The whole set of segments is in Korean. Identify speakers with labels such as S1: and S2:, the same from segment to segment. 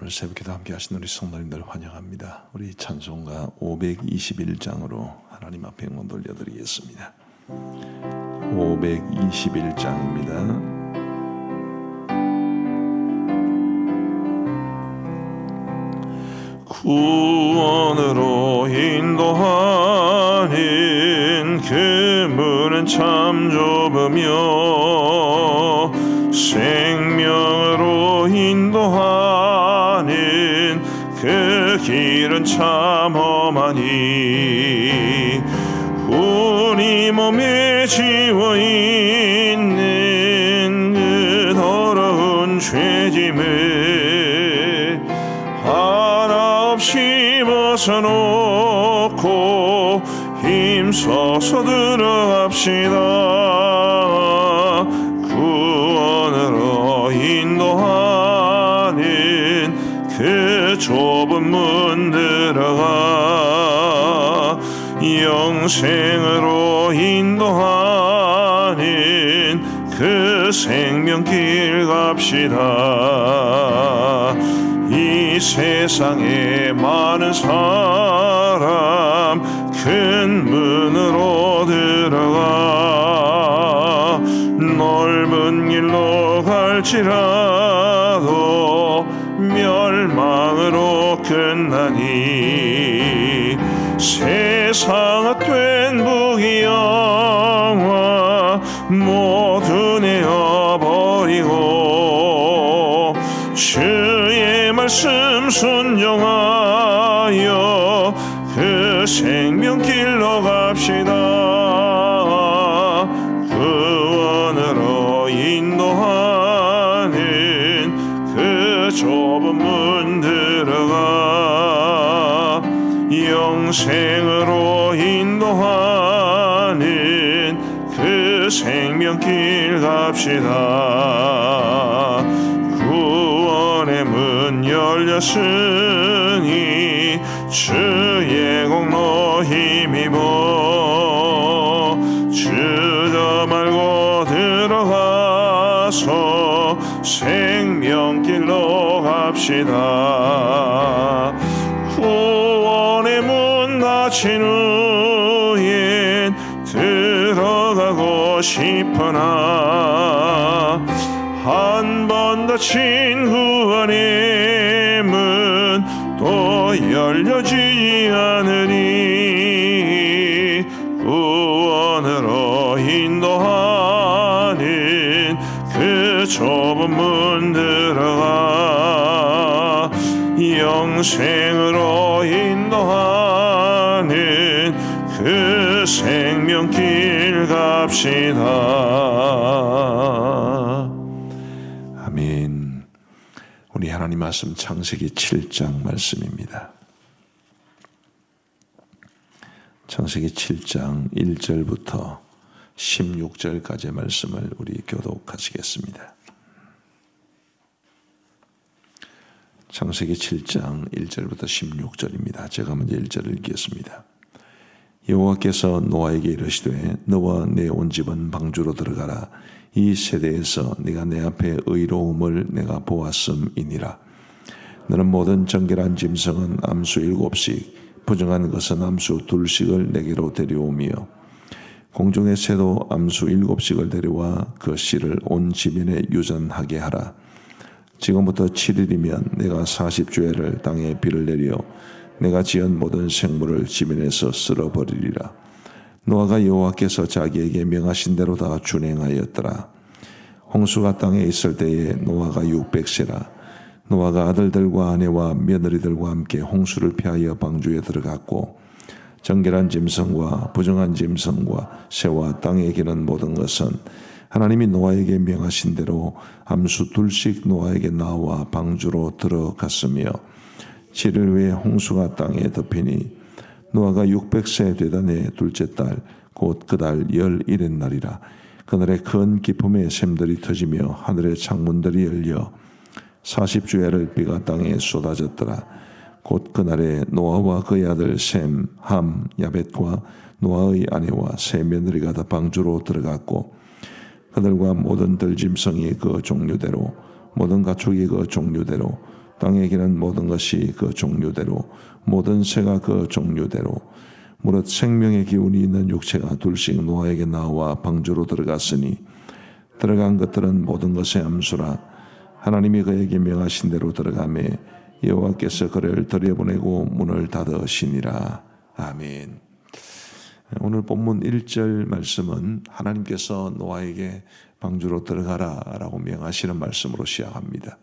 S1: 오늘 새벽기도 함께 하신 우리 성도님들 환영합니다. 우리 찬송가 521장으로 하나님 앞에 영광 돌려드리겠습니다. 521장입니다. 구원으로 인도하는 그 문은 참 좁으며 생명으로 인도하는 그 길은 참 험하니 우리 몸에 지워있는 그 더러운 죄짐을 하나 없이 벗어놓고 힘써서 들어갑시다. 구원으로 인도하는 그 좁은 문 들어가 영생으로 인도하는 그 생명길 갑시다. 이 세상에 많은 사람 큰 문으로 들어가 넓은 길로 갈지라도 멸망으로 끝나니 세상 헛된 부귀영화 모두 내어버리고 주의 말씀 순종하여 그 생명길로 갑시다. 구원으로 인도하는 그 좁은 문 들어가 영생으로 인도하는 그 생명길 갑시다. 구원의 문 열렸으니 주의 공로 힘입어 주저 말고 들어가서 생명길로 갑시다. 구원의 문 닫힌 후엔 들어가고 싶으나 한 번 닫힌 구원의 문 또 열려지지 않으니 구원으로 인도하는 그 좁은 문 들어가 영생으로 인도하는 그 생명길 갑시다. 아멘. 우리 하나님 말씀 창세기 7장 말씀입니다. 창세기 7장 1절부터 16절까지의 말씀을 우리 교독하시겠습니다. 창세기 7장 1절부터 16절입니다. 제가 먼저 1절을 읽겠습니다. 여호와께서 노아에게 이르시되 너와 내 온 집은 방주로 들어가라. 이 세대에서 네가 내 앞에 의로움을 내가 보았음이니라. 너는 모든 정결한 짐승은 암수 7씩 부정한 것은 암수 2씩을 내게로 데려오며 공중의 새도 암수 7씩을 데려와 그 씨를 온 지면에 유전하게 하라. 지금부터 7일이면 내가 40주야를 땅에 비를 내려 내가 지은 모든 생물을 지면에서 쓸어버리리라. 노아가 여호와께서 자기에게 명하신 대로 다 준행하였더라. 홍수가 땅에 있을 때에 노아가 600세라. 노아가 아들들과 아내와 며느리들과 함께 홍수를 피하여 방주에 들어갔고 정결한 짐승과 부정한 짐승과 새와 땅에 기는 모든 것은 하나님이 노아에게 명하신 대로 암수 2씩 노아에게 나와 방주로 들어갔으며 7일 후에 홍수가 땅에 덮이니 노아가 600세 되던 해 둘째 달 곧 그 달 11의 날이라. 그날에 큰 기쁨의 샘들이 터지며 하늘의 창문들이 열려 40주야를 비가 땅에 쏟아졌더라. 곧 그날에 노아와 그의 아들 셈, 함, 야벳과 노아의 아내와 세 며느리가 다 방주로 들어갔고 그들과 모든 들짐승이 그 종류대로 모든 가축이 그 종류대로 땅에 기는 모든 것이 그 종류대로 모든 새가 그 종류대로 무릇 생명의 기운이 있는 육체가 둘씩 노아에게 나와 방주로 들어갔으니 들어간 것들은 모든 것의 암수라. 하나님이 그에게 명하신 대로 들어가매 여호와께서 그를 들여보내고 문을 닫으시니라. 아멘. 오늘 본문 1절 말씀은 하나님께서 노아에게 방주로 들어가라 라고 명하시는 말씀으로 시작합니다.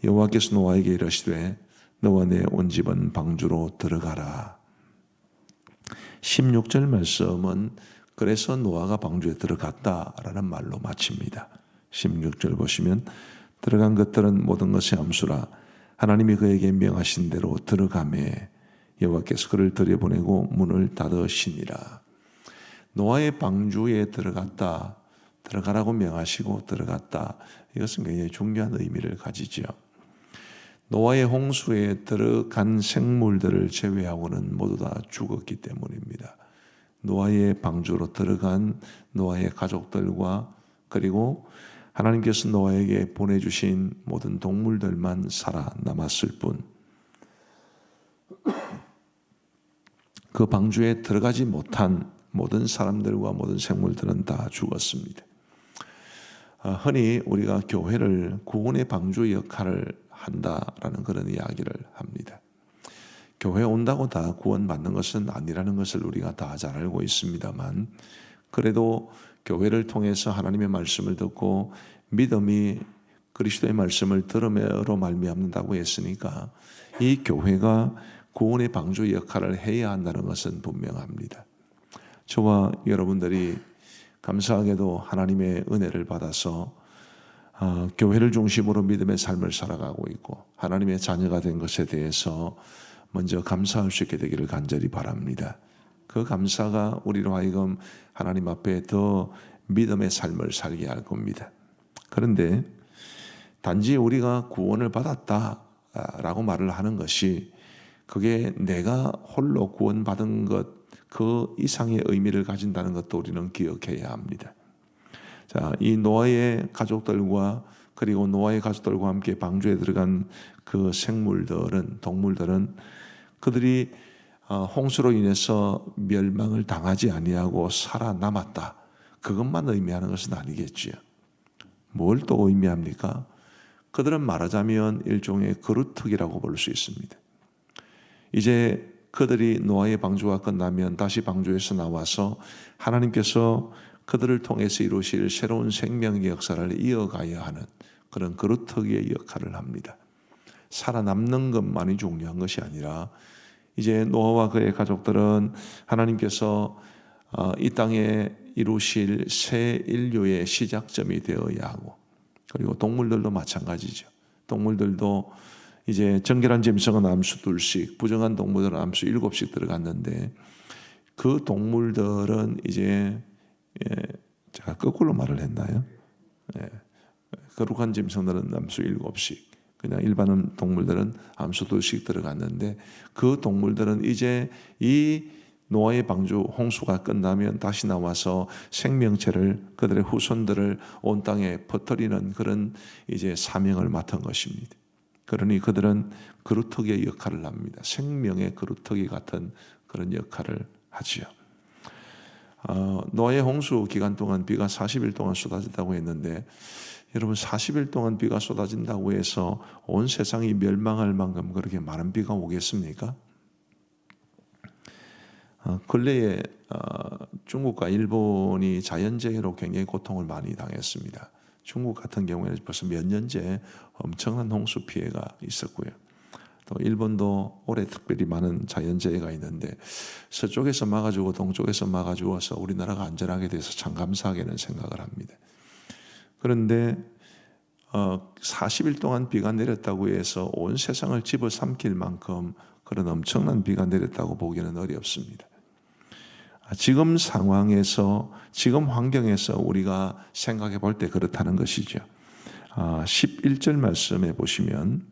S1: 여호와께서 노아에게 이르시되 너와 내 온 집은 방주로 들어가라. 16절 말씀은 그래서 노아가 방주에 들어갔다라는 말로 마칩니다. 16절 보시면 들어간 것들은 모든 것의 암수라. 하나님이 그에게 명하신 대로 들어가매 여호와께서 그를 들여보내고 문을 닫으시니라. 노아의 방주에 들어가라고 명하시고 들어갔다. 이것은 굉장히 중요한 의미를 가지죠. 노아의 홍수에 들어간 생물들을 제외하고는 모두 다 죽었기 때문입니다. 노아의 방주로 들어간 노아의 가족들과 그리고 하나님께서 노아에게 보내주신 모든 동물들만 살아남았을 뿐, 그 방주에 들어가지 못한 모든 사람들과 모든 생물들은 다 죽었습니다. 흔히 우리가 교회를 구원의 방주 역할을 한다라는 그런 이야기를 합니다. 교회 온다고 다 구원받는 것은 아니라는 것을 우리가 다 잘 알고 있습니다만, 그래도 교회를 통해서 하나님의 말씀을 듣고 믿음이 그리스도의 말씀을 들음으로 말미암는다고 했으니까 이 교회가 구원의 방주 역할을 해야 한다는 것은 분명합니다. 저와 여러분들이 감사하게도 하나님의 은혜를 받아서 교회를 중심으로 믿음의 삶을 살아가고 있고 하나님의 자녀가 된 것에 대해서 먼저 감사할 수 있게 되기를 간절히 바랍니다. 그 감사가 우리로 하여금 하나님 앞에 더 믿음의 삶을 살게 할 겁니다. 그런데 단지 우리가 구원을 받았다라고 말을 하는 것이 그게 내가 홀로 구원받은 것 그 이상의 의미를 가진다는 것도 우리는 기억해야 합니다. 자, 이 노아의 가족들과 그리고 노아의 가족들과 함께 방주에 들어간 그 생물들은, 동물들은 그들이 홍수로 인해서 멸망을 당하지 아니하고 살아남았다. 그것만 의미하는 것은 아니겠지요. 뭘 또 의미합니까? 그들은 말하자면 일종의 그루터기라고 볼 수 있습니다. 이제 그들이 노아의 방주가 끝나면 다시 방주에서 나와서 하나님께서 그들을 통해서 이루실 새로운 생명의 역사를 이어가야 하는 그런 그루터기의 역할을 합니다. 살아남는 것만이 중요한 것이 아니라 이제 노아와 그의 가족들은 하나님께서 이 땅에 이루실 새 인류의 시작점이 되어야 하고, 그리고 동물들도 마찬가지죠. 동물들도 이제 정결한 짐승은 암수 2씩, 부정한 동물들은 암수 7씩 들어갔는데 그 동물들은 이제 제가 거꾸로 말을 했나요? 거룩한 짐승들은 암수 7씩, 그냥 일반 동물들은 암수 2씩 들어갔는데 그 동물들은 이제 이 노아의 방주 홍수가 끝나면 다시 나와서 생명체를, 그들의 후손들을 온 땅에 퍼뜨리는 그런 이제 사명을 맡은 것입니다. 그러니 그들은 그루터기의 역할을 합니다. 생명의 그루터기 같은 그런 역할을 하지요. 노아의 홍수 기간 동안 비가 40일 동안 쏟아진다고 했는데, 여러분 40일 동안 비가 쏟아진다고 해서 온 세상이 멸망할 만큼 그렇게 많은 비가 오겠습니까? 근래에 중국과 일본이 자연재해로 굉장히 고통을 많이 당했습니다. 중국 같은 경우에는 벌써 몇 년째 엄청난 홍수 피해가 있었고요. 또 일본도 올해 특별히 많은 자연재해가 있는데 서쪽에서 막아주고 동쪽에서 막아주어서 우리나라가 안전하게 돼서 참 감사하게는 생각을 합니다. 그런데 40일 동안 비가 내렸다고 해서 온 세상을 집어삼킬 만큼 그런 엄청난 비가 내렸다고 보기는 어렵습니다. 지금 상황에서, 지금 환경에서 우리가 생각해 볼 때 그렇다는 것이죠. 11절 말씀에 보시면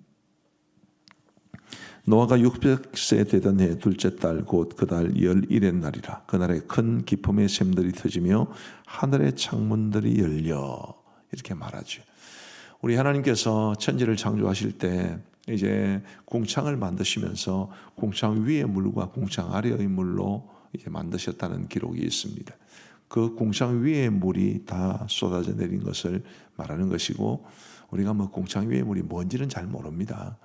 S1: 노아가 600세 되던 해 둘째 달 곧 그 달 11의 날이라. 그날에 큰 기품의 샘들이 터지며 하늘의 창문들이 열려. 이렇게 말하죠. 우리 하나님께서 천지를 창조하실 때 이제 궁창을 만드시면서 궁창 위의 물과 궁창 아래의 물로 이제 만드셨다는 기록이 있습니다. 그 궁창 위의 물이 다 쏟아져 내린 것을 말하는 것이고, 우리가 뭐 궁창 위의 물이 뭔지는 잘 모릅니다.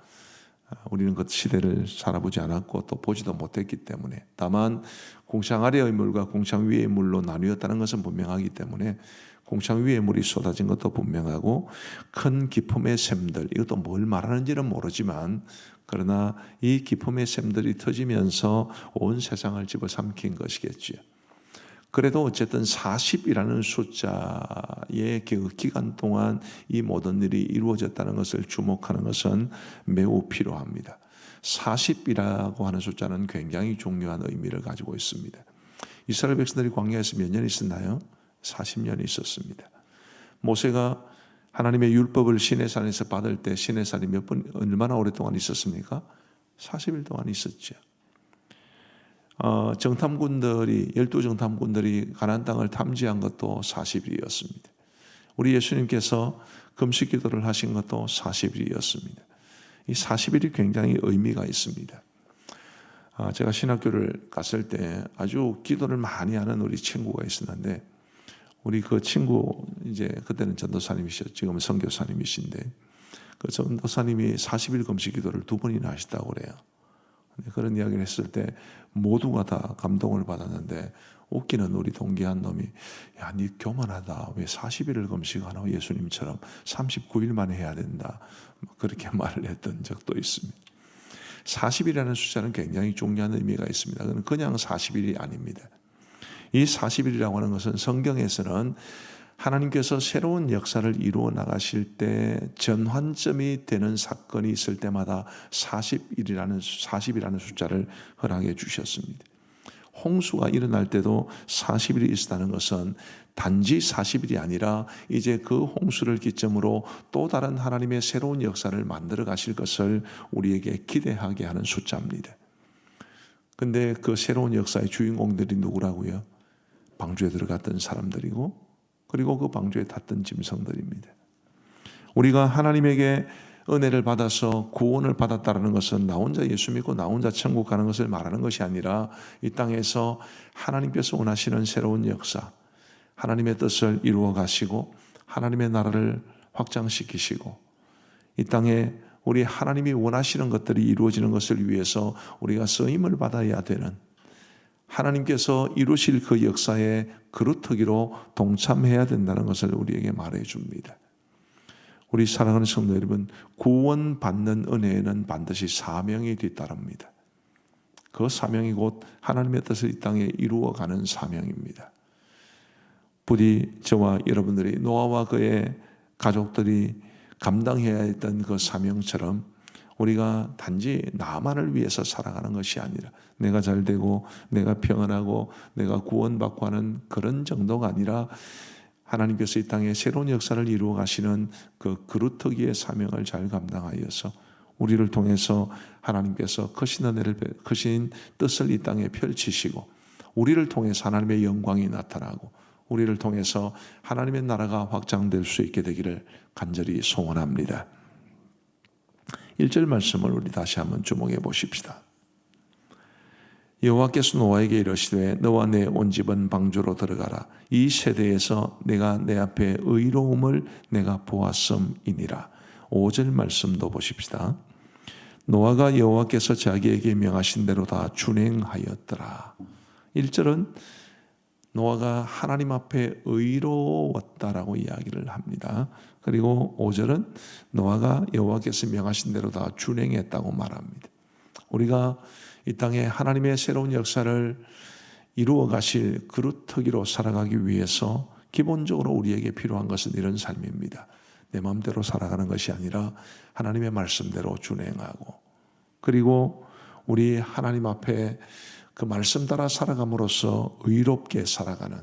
S1: 우리는 그 시대를 살아보지 않았고 또 보지도 못했기 때문에, 다만 궁창 아래의 물과 궁창 위의 물로 나뉘었다는 것은 분명하기 때문에 궁창 위의 물이 쏟아진 것도 분명하고, 큰 기품의 샘들, 이것도 뭘 말하는지는 모르지만 그러나 이 기품의 샘들이 터지면서 온 세상을 집어삼킨 것이겠지요. 그래도 어쨌든 40이라는 숫자의 그 기간 동안 이 모든 일이 이루어졌다는 것을 주목하는 것은 매우 필요합니다. 40이라고 하는 숫자는 굉장히 중요한 의미를 가지고 있습니다. 이스라엘 백성들이 광야에서 몇 년 있었나요? 40년이 있었습니다. 모세가 하나님의 율법을 시내산에서 받을 때 시내산이 얼마나 오랫동안 있었습니까? 40일 동안 있었죠. 정탐꾼들이 12정탐꾼들이 가나안 땅을 탐지한 것도 40일이었습니다. 우리 예수님께서 금식 기도를 하신 것도 40일이었습니다. 이 40일이 굉장히 의미가 있습니다. 제가 신학교를 갔을 때 아주 기도를 많이 하는 우리 친구가 있었는데, 우리 그 친구 이제 그때는 전도사님이셨죠. 지금은 선교사님이신데, 그 전도사님이 40일 금식 기도를 2번이나 하셨다고 그래요. 그런 이야기를 했을 때 모두가 다 감동을 받았는데, 웃기는 우리 동기 한 놈이 야, 니 교만하다. 왜 40일을 금식하나? 예수님처럼 39일 만에 해야 된다. 그렇게 말을 했던 적도 있습니다. 40일이라는 숫자는 굉장히 중요한 의미가 있습니다. 그건 그냥 40일이 아닙니다. 이 40일이라고 하는 것은 성경에서는 하나님께서 새로운 역사를 이루어 나가실 때 전환점이 되는 사건이 있을 때마다 40이라는 숫자를 허락해 주셨습니다. 홍수가 일어날 때도 40일이 있었다는 것은 단지 40일이 아니라 이제 그 홍수를 기점으로 또 다른 하나님의 새로운 역사를 만들어 가실 것을 우리에게 기대하게 하는 숫자입니다. 근데 그 새로운 역사의 주인공들이 누구라고요? 방주에 들어갔던 사람들이고, 그리고 그 방주에 탔던 짐승들입니다. 우리가 하나님에게 은혜를 받아서 구원을 받았다는 것은 나 혼자 예수 믿고 나 혼자 천국 가는 것을 말하는 것이 아니라, 이 땅에서 하나님께서 원하시는 새로운 역사, 하나님의 뜻을 이루어 가시고 하나님의 나라를 확장시키시고, 이 땅에 우리 하나님이 원하시는 것들이 이루어지는 것을 위해서 우리가 쓰임을 받아야 되는, 하나님께서 이루실 그 역사의 그루터기로 동참해야 된다는 것을 우리에게 말해줍니다. 우리 사랑하는 성도 여러분, 구원받는 은혜에는 반드시 사명이 뒤따릅니다. 그 사명이 곧 하나님의 뜻을 이 땅에 이루어가는 사명입니다. 부디 저와 여러분들이, 노아와 그의 가족들이 감당해야 했던 그 사명처럼 우리가 단지 나만을 위해서 살아가는 것이 아니라, 내가 잘되고 내가 평안하고 내가 구원받고 하는 그런 정도가 아니라, 하나님께서 이 땅에 새로운 역사를 이루어 가시는 그 그루터기의 사명을 잘 감당하여서 우리를 통해서 하나님께서 크신 은혜를, 크신 뜻을 이 땅에 펼치시고, 우리를 통해서 하나님의 영광이 나타나고 우리를 통해서 하나님의 나라가 확장될 수 있게 되기를 간절히 소원합니다. 1절 말씀을 우리 다시 한번 주목해 보십시다. 여호와께서 노아에게 이르시되 너와 내 온 집은 방주로 들어가라. 이 세대에서 내가 내 앞에 의로움을 내가 보았음이니라. 5절 말씀도 보십시다. 노아가 여호와께서 자기에게 명하신 대로 다 준행하였더라. 1절은 노아가 하나님 앞에 의로웠다라고 이야기를 합니다. 그리고 5절은 노아가 여호와께서 명하신 대로 다 준행했다고 말합니다. 우리가 이 땅에 하나님의 새로운 역사를 이루어 가실 그루터기로 살아가기 위해서 기본적으로 우리에게 필요한 것은 이런 삶입니다. 내 마음대로 살아가는 것이 아니라 하나님의 말씀대로 준행하고, 그리고 우리 하나님 앞에 그 말씀 따라 살아감으로써 의롭게 살아가는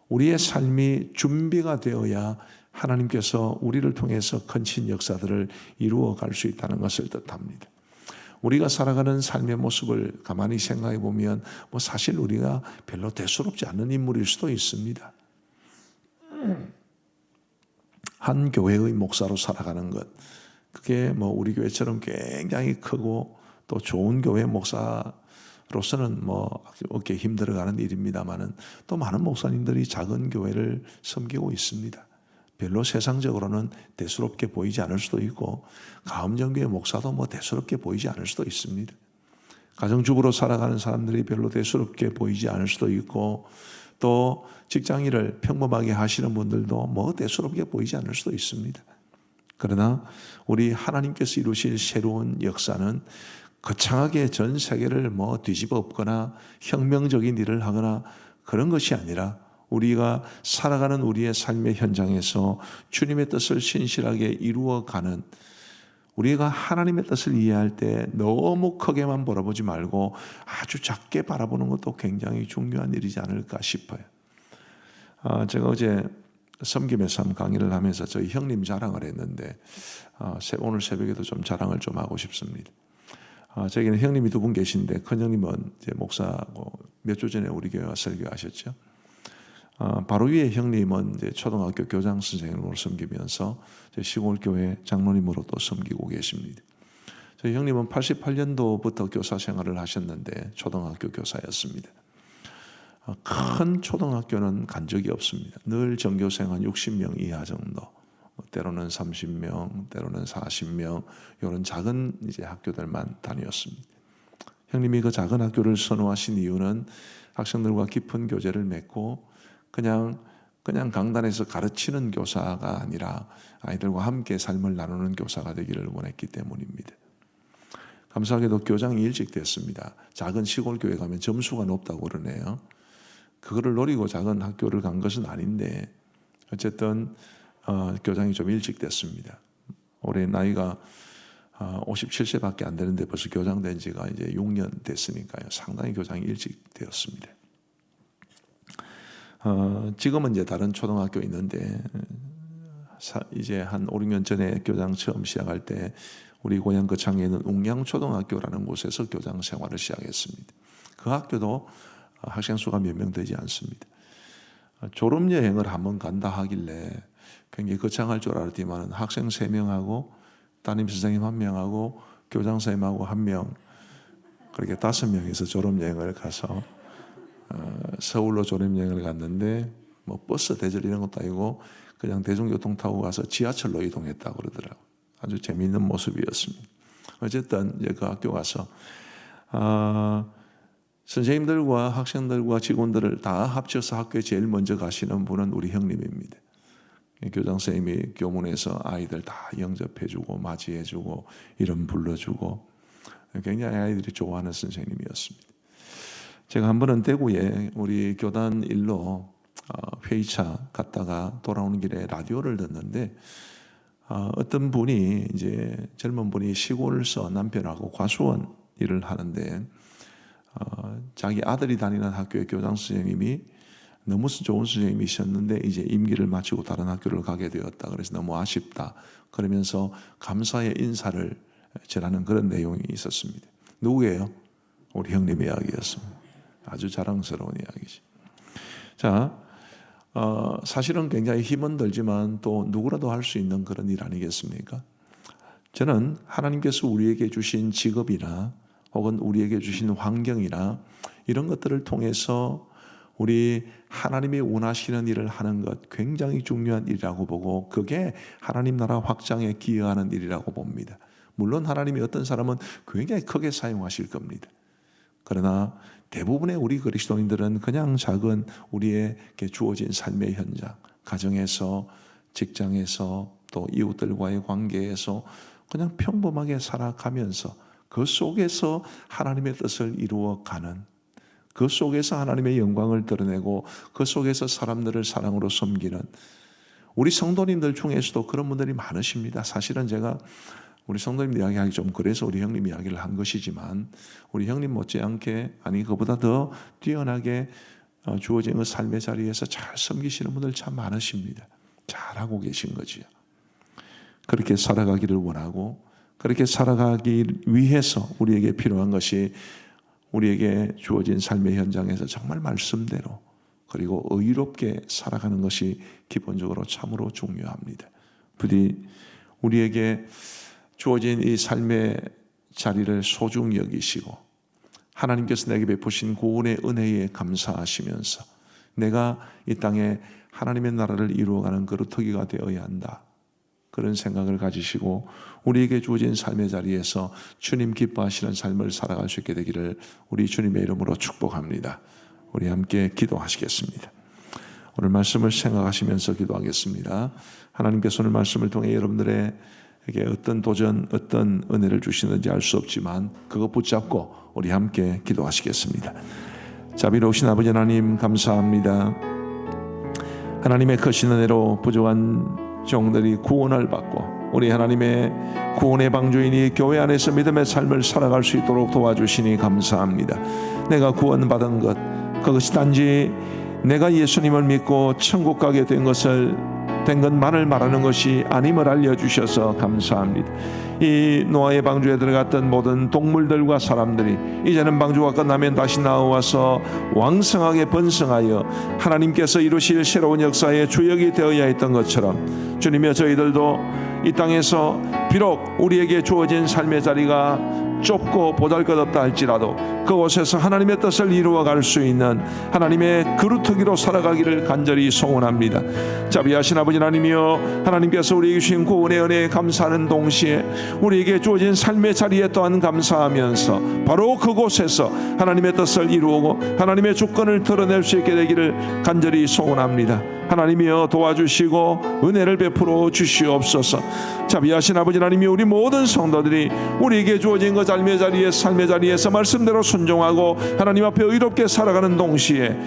S1: 우리의 삶이 준비가 되어야 하나님께서 우리를 통해서 큰신 역사들을 이루어 갈 수 있다는 것을 뜻합니다. 우리가 살아가는 삶의 모습을 가만히 생각해 보면 사실 우리가 별로 대수롭지 않은 인물일 수도 있습니다. 한 교회의 목사로 살아가는 것, 그게 뭐 우리 교회처럼 굉장히 크고 또 좋은 교회 목사로서는 뭐 어깨 힘들어가는 일입니다만은 또 많은 목사님들이 작은 교회를 섬기고 있습니다. 별로 세상적으로는 대수롭게 보이지 않을 수도 있고 가음정교회 목사도 뭐 대수롭게 보이지 않을 수도 있습니다. 가정주부로 살아가는 사람들이 별로 대수롭게 보이지 않을 수도 있고 또 직장일을 평범하게 하시는 분들도 뭐 대수롭게 보이지 않을 수도 있습니다. 그러나 우리 하나님께서 이루실 새로운 역사는 거창하게 전 세계를 뭐 뒤집어 엎거나 혁명적인 일을 하거나 그런 것이 아니라 우리가 살아가는 우리의 삶의 현장에서 주님의 뜻을 신실하게 이루어가는, 우리가 하나님의 뜻을 이해할 때 너무 크게만 바라보지 말고 아주 작게 바라보는 것도 굉장히 중요한 일이지 않을까 싶어요. 제가 어제 섬김의 삶 강의를 하면서 저희 형님 자랑을 했는데 오늘 새벽에도 좀 자랑을 좀 하고 싶습니다. 저에게는 형님이 두 분 계신데 큰형님은 이제 목사고 몇 주 전에 우리 교회 와서 설교하셨죠. 바로 위에 형님은 이제 초등학교 교장 선생님으로 섬기면서 시골 교회 장로님으로 또 섬기고 계십니다. 저희 형님은 88년도부터 교사 생활을 하셨는데 초등학교 교사였습니다. 큰 초등학교는 간 적이 없습니다. 늘 전교생 한 60명 이하 정도, 때로는 30명, 때로는 40명 이런 작은 이제 학교들만 다녔습니다. 형님이 그 작은 학교를 선호하신 이유는 학생들과 깊은 교제를 맺고 그냥 강단에서 가르치는 교사가 아니라 아이들과 함께 삶을 나누는 교사가 되기를 원했기 때문입니다. 감사하게도 교장이 일찍 됐습니다. 작은 시골 교회 가면 점수가 높다고 그러네요. 그거를 노리고 작은 학교를 간 것은 아닌데 어쨌든 교장이 좀 일찍 됐습니다. 올해 나이가 57세밖에 안 되는데 벌써 교장 된 지가 이제 6년 됐으니까요. 상당히 교장이 일찍 되었습니다. 지금은 이제 다른 초등학교 있는데 이제 한 5, 6년 전에 교장 처음 시작할 때 우리 고향 거창에 있는 웅양초등학교라는 곳에서 교장 생활을 시작했습니다. 그 학교도 학생 수가 몇 명 되지 않습니다. 졸업여행을 한번 간다 하길래 굉장히 거창할 줄 알았지만 학생 3명하고 담임 선생님 1명하고 교장 선생님하고 1명 그렇게 5명이서 졸업여행을 가서 서울로 졸업여행을 갔는데 뭐 버스 대절 이런 것도 아니고 그냥 대중교통 타고 가서 지하철로 이동했다고 그러더라고요. 아주 재미있는 모습이었습니다. 어쨌든 이제 그 학교 가서 선생님들과 학생들과 직원들을 다 합쳐서 학교에 제일 먼저 가시는 분은 우리 형님입니다. 교장 선생님이 교문에서 아이들 다 영접해주고 맞이해주고 이름 불러주고 굉장히 아이들이 좋아하는 선생님이었습니다. 제가 한 번은 대구에 우리 교단 일로 회의차 갔다가 돌아오는 길에 라디오를 듣는데 어떤 분이 이제 젊은 분이 시골에서 남편하고 과수원 일을 하는데 자기 아들이 다니는 학교의 교장 선생님이 너무 좋은 선생님이셨는데 이제 임기를 마치고 다른 학교를 가게 되었다. 그래서 너무 아쉽다. 그러면서 감사의 인사를 전하는 그런 내용이 있었습니다. 누구예요? 우리 형님 이야기였습니다. 아주 자랑스러운 이야기죠. 자, 사실은 굉장히 힘은 들지만 또 누구라도 할 수 있는 그런 일 아니겠습니까? 저는 하나님께서 우리에게 주신 직업이나 혹은 우리에게 주신 환경이나 이런 것들을 통해서 우리 하나님이 원하시는 일을 하는 것 굉장히 중요한 일이라고 보고 그게 하나님 나라 확장에 기여하는 일이라고 봅니다. 물론 하나님이 어떤 사람은 굉장히 크게 사용하실 겁니다. 그러나 대부분의 우리 그리스도인들은 그냥 작은 우리에게 주어진 삶의 현장, 가정에서, 직장에서, 또 이웃들과의 관계에서 그냥 평범하게 살아가면서 그 속에서 하나님의 뜻을 이루어가는, 그 속에서 하나님의 영광을 드러내고 그 속에서 사람들을 사랑으로 섬기는 우리 성도님들 중에서도 그런 분들이 많으십니다. 사실은 제가 우리 성도님 이야기하기 좀 그래서 우리 형님 이야기를 한 것이지만 우리 형님 못지않게 아니 그보다 더 뛰어나게 주어진 그 삶의 자리에서 잘 섬기시는 분들 참 많으십니다. 잘하고 계신 거지요. 그렇게 살아가기를 원하고 그렇게 살아가기 위해서 우리에게 필요한 것이 우리에게 주어진 삶의 현장에서 정말 말씀대로 그리고 의롭게 살아가는 것이 기본적으로 참으로 중요합니다. 부디 우리에게 주어진 이 삶의 자리를 소중히 여기시고 하나님께서 내게 베푸신 구원의 은혜에 감사하시면서 내가 이 땅에 하나님의 나라를 이루어가는 그루터기가 되어야 한다, 그런 생각을 가지시고 우리에게 주어진 삶의 자리에서 주님 기뻐하시는 삶을 살아갈 수 있게 되기를 우리 주님의 이름으로 축복합니다. 우리 함께 기도하시겠습니다. 오늘 말씀을 생각하시면서 기도하겠습니다. 하나님께서 오늘 말씀을 통해 여러분들에게 어떤 도전, 어떤 은혜를 주시는지 알 수 없지만 그거 붙잡고 우리 함께 기도하시겠습니다. 자비로우신 아버지 하나님, 감사합니다. 하나님의 크신 은혜로 부족한 종들이 구원을 받고 우리 하나님의 구원의 방주인이 교회 안에서 믿음의 삶을 살아갈 수 있도록 도와주시니 감사합니다. 내가 구원받은 것, 그것이 단지 내가 예수님을 믿고 천국 가게 된 것만을 말하는 것이 아님을 알려주셔서 감사합니다. 이 노아의 방주에 들어갔던 모든 동물들과 사람들이 이제는 방주가 끝나면 다시 나와서 왕성하게 번성하여 하나님께서 이루실 새로운 역사의 주역이 되어야 했던 것처럼 주님이여, 저희들도 이 땅에서 비록 우리에게 주어진 삶의 자리가 좁고 보잘것없다 할지라도 그곳에서 하나님의 뜻을 이루어갈 수 있는 하나님의 그루터기로 살아가기를 간절히 소원합니다. 자비하신 아버지 하나님이여, 하나님께서 우리에게 주신 구원의 은혜에 감사하는 동시에 우리에게 주어진 삶의 자리에 또한 감사하면서 바로 그곳에서 하나님의 뜻을 이루고 하나님의 주권을 드러낼 수 있게 되기를 간절히 소원합니다. 하나님이여, 도와주시고 은혜를 베풀어 주시옵소서. 자비하신 아버지 하나님이 우리 모든 성도들이 우리에게 주어진 그 삶의 자리에서 말씀대로 순종하고 하나님 앞에 의롭게 살아가는 동시에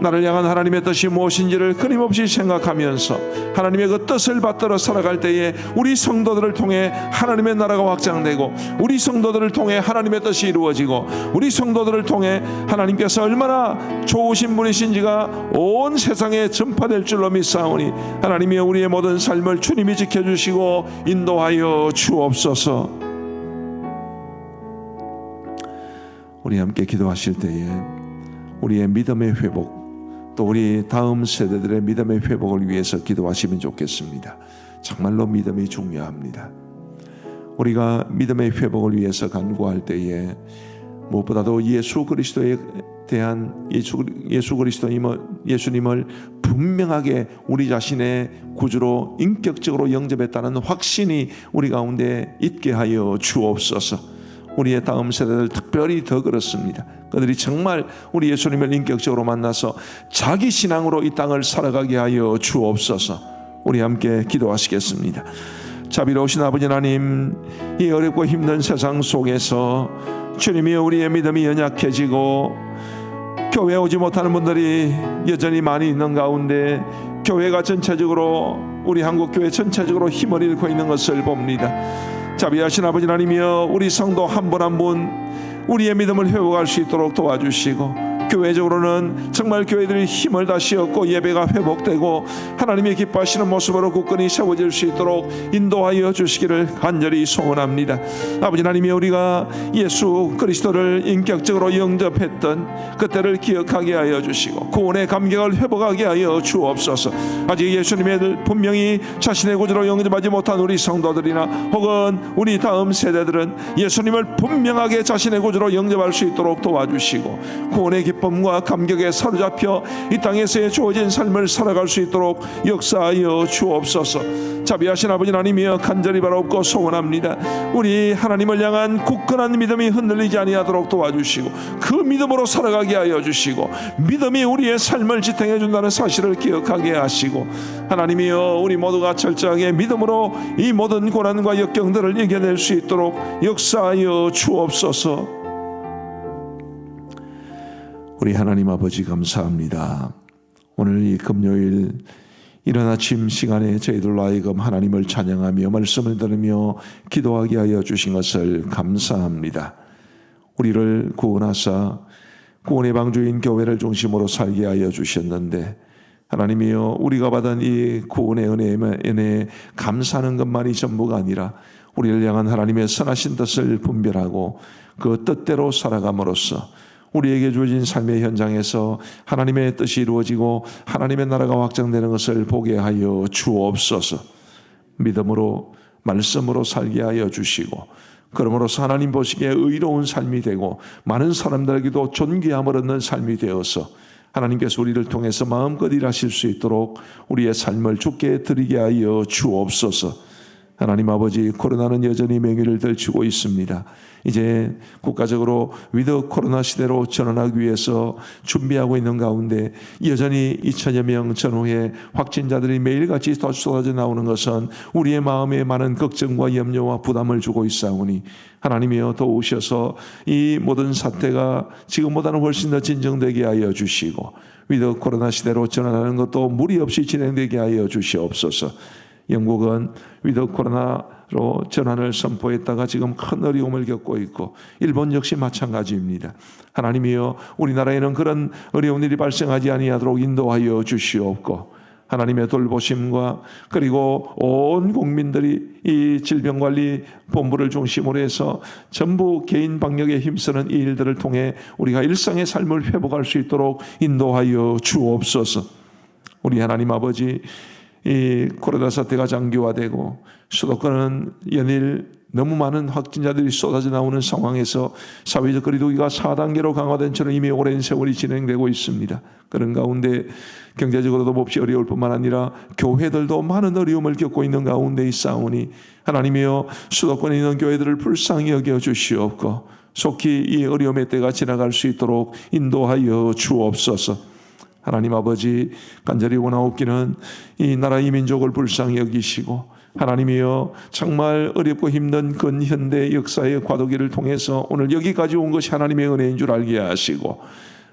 S1: 나를 향한 하나님의 뜻이 무엇인지를 끊임없이 생각하면서 하나님의 그 뜻을 받들어 살아갈 때에 우리 성도들을 통해 하나님의 나라가 확장되고 우리 성도들을 통해 하나님의 뜻이 이루어지고 우리 성도들을 통해 하나님께서 얼마나 좋으신 분이신지가 온 세상에 전파될 줄로 믿사오니 하나님이 우리의 모든 삶을 주님이 지켜주시고 인도하여 주옵소서. 우리 함께 기도하실 때에 우리의 믿음의 회복, 또 우리 다음 세대들의 믿음의 회복을 위해서 기도하시면 좋겠습니다. 정말로 믿음이 중요합니다. 우리가 믿음의 회복을 위해서 간구할 때에 무엇보다도 예수 그리스도에 대한 예수님을 분명하게 우리 자신의 구주로 인격적으로 영접했다는 확신이 우리 가운데 있게 하여 주옵소서. 우리의 다음 세대들 특별히 더 그렇습니다. 그들이 정말 우리 예수님을 인격적으로 만나서 자기 신앙으로 이 땅을 살아가게 하여 주옵소서. 우리 함께 기도하시겠습니다. 자비로우신 아버지 하나님, 이 어렵고 힘든 세상 속에서 주님이 우리의 믿음이 연약해지고 교회에 오지 못하는 분들이 여전히 많이 있는 가운데 교회가 전체적으로, 우리 한국교회 전체적으로 힘을 잃고 있는 것을 봅니다. 자비하신 아버지 하나님이여, 우리 성도 한 분 한 분 우리의 믿음을 회복할 수 있도록 도와주시고 교회적으로는 정말 교회들이 힘을 다시 얻고 예배가 회복되고 하나님의 기뻐하시는 모습으로 굳건히 세워질 수 있도록 인도하여 주시기를 간절히 소원합니다. 아버지 하나님이 우리가 예수 그리스도를 인격적으로 영접했던 그때를 기억하게 하여 주시고 구원의 감격을 회복하게 하여 주옵소서. 아직 예수님의 분명히 자신의 구주로 영접하지 못한 우리 성도들이나 혹은 우리 다음 세대들은 예수님을 분명하게 자신의 구주로 영접할 수 있도록 도와주시고 구원의 기쁨과 감격에 사로잡혀 이 땅에서의 주어진 삶을 살아갈 수 있도록 역사하여 주옵소서. 자비하신 아버지 하나님이여, 간절히 바라옵고 소원합니다. 우리 하나님을 향한 굳건한 믿음이 흔들리지 아니하도록 도와주시고 그 믿음으로 살아가게 하여 주시고 믿음이 우리의 삶을 지탱해 준다는 사실을 기억하게 하시고 하나님이여, 우리 모두가 철저하게 믿음으로 이 모든 고난과 역경들을 이겨낼 수 있도록 역사하여 주옵소서. 우리 하나님 아버지 감사합니다. 오늘 이 금요일 이른 아침 시간에 저희들로 하여금 하나님을 찬양하며 말씀을 들으며 기도하게 하여 주신 것을 감사합니다. 우리를 구원하사 구원의 방주인 교회를 중심으로 살게 하여 주셨는데 하나님이여, 우리가 받은 이 구원의 은혜에 감사하는 것만이 전부가 아니라 우리를 향한 하나님의 선하신 뜻을 분별하고 그 뜻대로 살아감으로써 우리에게 주어진 삶의 현장에서 하나님의 뜻이 이루어지고 하나님의 나라가 확장되는 것을 보게 하여 주옵소서. 믿음으로 말씀으로 살게 하여 주시고, 그러므로서 하나님 보시기에 의로운 삶이 되고 많은 사람들에게도 존귀함을 얻는 삶이 되어서 하나님께서 우리를 통해서 마음껏 일하실 수 있도록 우리의 삶을 주께 드리게 하여 주옵소서. 하나님 아버지, 코로나는 여전히 맹위를 들치고 있습니다. 이제 국가적으로 위드 코로나 시대로 전환하기 위해서 준비하고 있는 가운데 여전히 2천여 명 전후에 확진자들이 매일같이 더 쏟아져 나오는 것은 우리의 마음에 많은 걱정과 염려와 부담을 주고 있사오니 하나님이여 도우셔서 이 모든 사태가 지금보다는 훨씬 더 진정되게 하여 주시고 위드 코로나 시대로 전환하는 것도 무리 없이 진행되게 하여 주시옵소서. 영국은 위드 코로나로 전환을 선포했다가 지금 큰 어려움을 겪고 있고 일본 역시 마찬가지입니다. 하나님이여 우리나라에는 그런 어려운 일이 발생하지 아니하도록 인도하여 주시옵고 하나님의 돌보심과 그리고 온 국민들이 이 질병관리본부를 중심으로 해서 전부 개인 방역에 힘쓰는 이 일들을 통해 우리가 일상의 삶을 회복할 수 있도록 인도하여 주옵소서. 우리 하나님 아버지, 이 코로나 사태가 장기화되고 수도권은 연일 너무 많은 확진자들이 쏟아져 나오는 상황에서 사회적 거리두기가 4단계로 강화된 채로 이미 오랜 세월이 진행되고 있습니다. 그런 가운데 경제적으로도 몹시 어려울 뿐만 아니라 교회들도 많은 어려움을 겪고 있는 가운데 있사오니 하나님이여 수도권에 있는 교회들을 불쌍히 여겨 주시옵고 속히 이 어려움의 때가 지나갈 수 있도록 인도하여 주옵소서. 하나님 아버지, 간절히 원하옵기는 이 나라 이 민족을 불쌍히 여기시고 하나님이여 정말 어렵고 힘든 근현대 역사의 과도기를 통해서 오늘 여기까지 온 것이 하나님의 은혜인 줄 알게 하시고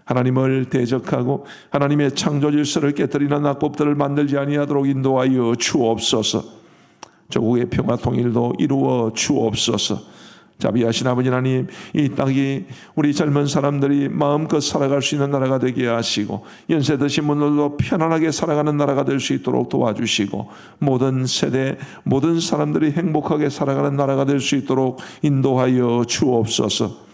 S1: 하나님을 대적하고 하나님의 창조 질서를 깨뜨리는 악법들을 만들지 아니하도록 인도하여 주옵소서. 조국의 평화 통일도 이루어 주옵소서. 자비하신 아버지 하나님, 이 땅이 우리 젊은 사람들이 마음껏 살아갈 수 있는 나라가 되게 하시고 연세 드신 분들도 편안하게 살아가는 나라가 될 수 있도록 도와주시고 모든 세대 모든 사람들이 행복하게 살아가는 나라가 될 수 있도록 인도하여 주옵소서.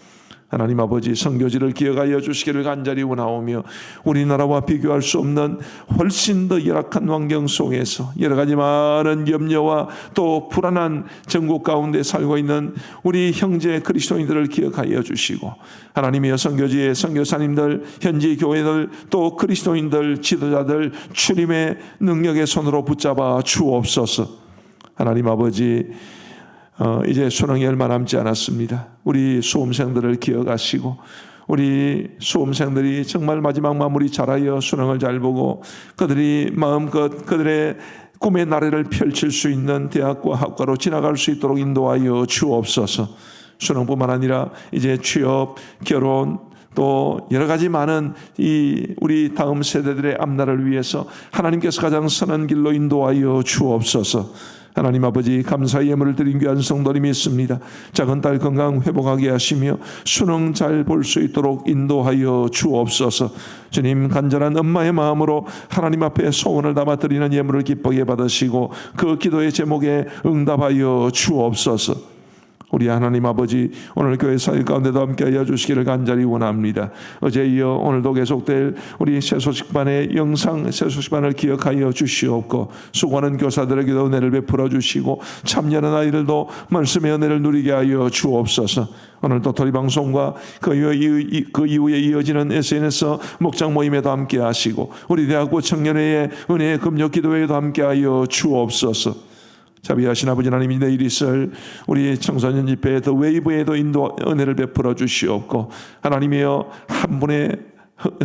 S1: 하나님 아버지, 선교지를 기억하여 주시기를 간절히 원하오며 우리나라와 비교할 수 없는 훨씬 더 열악한 환경 속에서 여러 가지 많은 염려와 또 불안한 전국 가운데 살고 있는 우리 형제 그리스도인들을 기억하여 주시고 하나님이여 선교지의 선교사님들, 현지 교회들, 또 그리스도인들, 지도자들 주님의 능력의 손으로 붙잡아 주옵소서. 하나님 아버지, 이제 수능이 얼마 남지 않았습니다. 우리 수험생들을 기억하시고 우리 수험생들이 정말 마지막 마무리 잘하여 수능을 잘 보고 그들이 마음껏 그들의 꿈의 나래를 펼칠 수 있는 대학과 학과로 지나갈 수 있도록 인도하여 주옵소서. 수능뿐만 아니라 이제 취업, 결혼, 또 여러 가지 많은 이 우리 다음 세대들의 앞날을 위해서 하나님께서 가장 선한 길로 인도하여 주옵소서. 하나님 아버지, 감사의 예물을 드린 귀한 성도님 믿습니다. 작은 딸 건강 회복하게 하시며 수능 잘 볼 수 있도록 인도하여 주옵소서. 주님, 간절한 엄마의 마음으로 하나님 앞에 소원을 담아 드리는 예물을 기쁘게 받으시고 그 기도의 제목에 응답하여 주옵소서. 우리 하나님 아버지, 오늘 교회 사역 가운데도 함께하여 주시기를 간절히 원합니다. 어제 이어 오늘도 계속될 우리 새소식반의 영상 새소식반을 기억하여 주시옵고 수고하는 교사들에게도 은혜를 베풀어 주시고 참여하는 아이들도 말씀의 은혜를 누리게 하여 주옵소서. 오늘 도토리 방송과 그 이후에 이어지는 SNS 목장 모임에도 함께 하시고 우리 대학부 청년회의 은혜의 금요 기도회에도 함께하여 주옵소서. 자비하신 아버지 하나님, 내일 있을 우리 청소년 집회 더 웨이브에도 인도 은혜를 베풀어 주시옵고 하나님이여 한 분의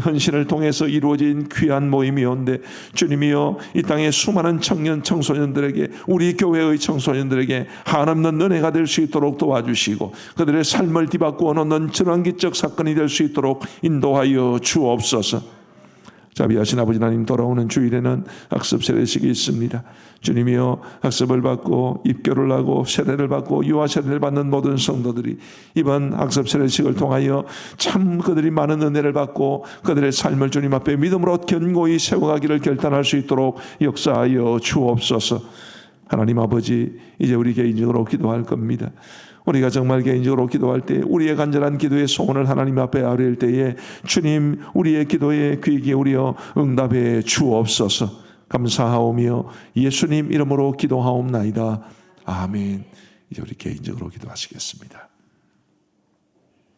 S1: 헌신을 통해서 이루어진 귀한 모임이온데 주님이여 이 땅의 수많은 청소년들에게 우리 교회의 청소년들에게 한없는 은혜가 될 수 있도록 도와주시고 그들의 삶을 뒤바꾸어 놓는 전환기적 사건이 될 수 있도록 인도하여 주옵소서. 자비하신 아버지 하나님, 돌아오는 주일에는 학습 세례식이 있습니다. 주님이여 학습을 받고 입교를 하고 세례를 받고 유아 세례를 받는 모든 성도들이 이번 학습 세례식을 통하여 참 그들이 많은 은혜를 받고 그들의 삶을 주님 앞에 믿음으로 견고히 세워가기를 결단할 수 있도록 역사하여 주옵소서. 하나님 아버지, 이제 우리 개인적으로 기도할 겁니다. 우리가 정말 개인적으로 기도할 때 우리의 간절한 기도의 소원을 하나님 앞에 아뢰일 때에 주님, 우리의 기도에 귀 기울여 응답해 주옵소서. 감사하오며 예수님 이름으로 기도하옵나이다. 아멘. 이제 우리 개인적으로 기도하시겠습니다.